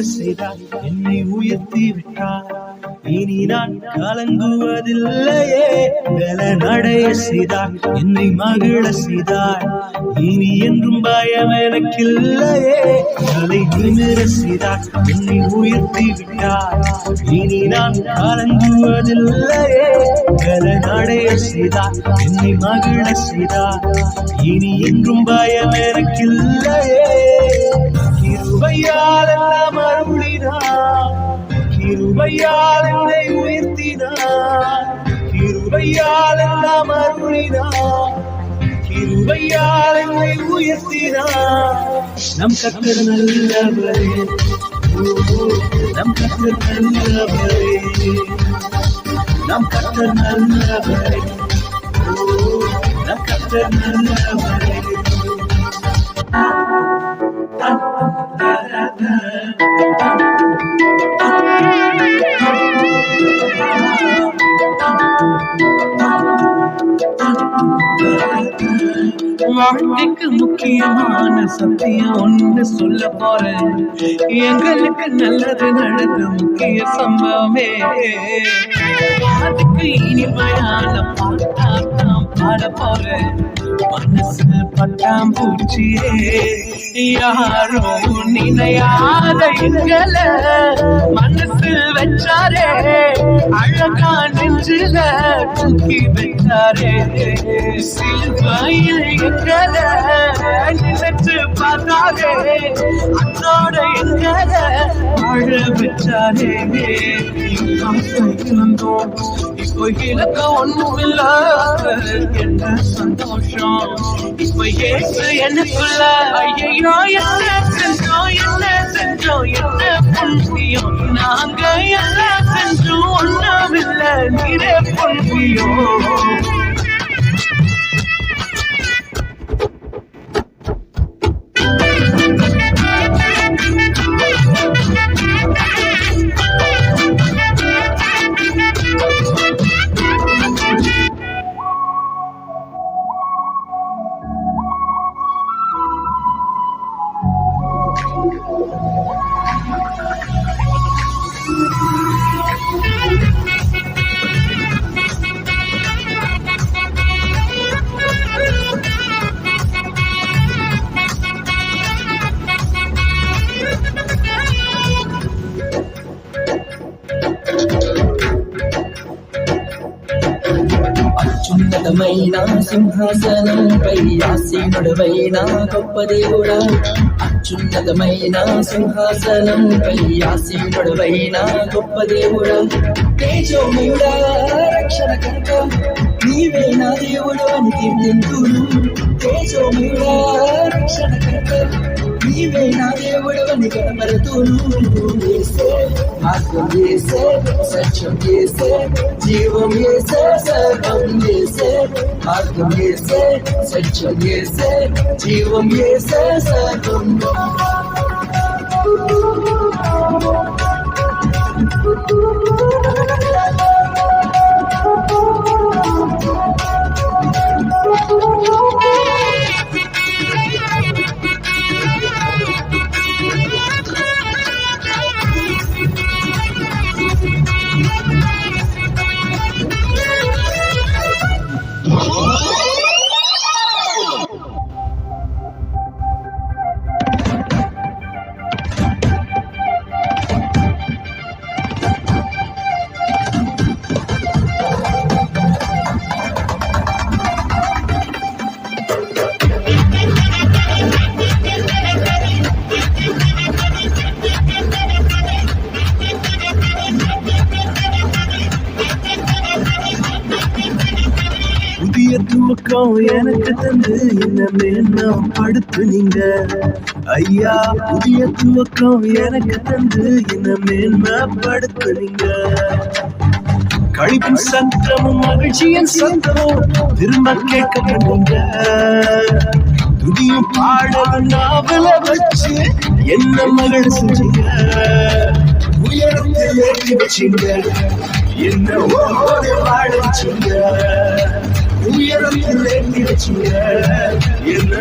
செய்தாய், என்னை உயர்த்தி விட்டாய். இனி நான் கலங்குவதில்லையே. நடைய செய்தாய், என்னை மகிழ செய்தாய். இனி என்றும் பயம் எனக்கில்லையே. தலை நிமிர செய்தாய், என்னை உயர்த்தி விட்டாய். இனி நான் கலங்குவதில்லையே. நடைய செய்தாய், என்னை மகிழ செய்தாய். இனி என்றும் பயம் எனக்கில்லையே. கிருபையால் எல்லாம் அருளினார், கிருபையால் என்னை உயர்த்தினார். கிருபையால் எல்லாம் அருளினார், கிருபையால் என்னை உயர்த்தினார். நம் கர்த்தர் நல்லவரே, நம் கர்த்தர் நல்லவரே, நம் கர்த்தர் நல்லவரே, நம் கர்த்தர் நல்லவரே. வாழ்க்கைக்கு முக்கியமான சத்தியம் ஒண்ணு சொல்ல போறேன். எங்களுக்கு நல்லது நடந்த முக்கிய சம்பவமே. அதுக்கு இனிமையான பாட்டாம் பாட போறேன். மனசு பட்டாம்பூச்சியே, யாரோ நினையாத எங்களை மனசு வச்சாரே. அழகா நெஞ்சில தூக்கி வச்சாரே. சிலுவையில் எங்களை நினைச்சு பார்த்தாரே. அன்னோட எங்களை வாழ வச்சாரே. இருந்தோம், இப்போ இலக்க ஒண்ணும் இல்ல. என்ன சந்தோஷம் இப்ப ஏசு எனக்குள்ள. ஐயோ என்ன செஞ்சோம், என்ன செஞ்சோம், என்ன புண்ணியம். நாங்க என்ன செஞ்சோம், ஒண்ணும் இல்ல, நீரே புண்ணியம். అత్యున్నతమైన సింహాసనంపై ఆసీనుడవైన గొప్ప దేవుడా. అత్యున్నతమైన సింహాసనంపై ఆసీనుడవైన గొప్ప దేవుడా. తేజోమయుడా, రక్షణకర్త నీవే నా దేవుడు అని కీర్తింతును. తేజోమయుడా, రక్షణకర్త నీవే నా దేవుడు అని కనపరుతును. యేసే మార్గం, యేసే సత్యం, యేసే జీవం, యేసే సర్వం, యేసే మార్గం, యేసే సత్యం, యేసే జీవం, యేసే సర్వం. புதிய துவக்கம் எனக்கு தந்து என்ன மேன்னம் படுத்துனீங்க ஐயா. புதிய துவக்கம் எனக்கு தந்து என்ன மேன்மப்படுத்துனீங்க. கழிப்பின் சத்தமும் மகிழ்ச்சியின் சத்தமும் திரும்ப கேட்க பண்ணுங்க. துதியும் பாடலும் நாவல வச்சு என்ன மகள் செஞ்சீங்க. உயரத்தில் ஏற்றி வச்சீங்க, என்ன ஓட வாழ வச்சீங்க. உயரத்தில் ஏற்றி வச்சீங்க, என்ன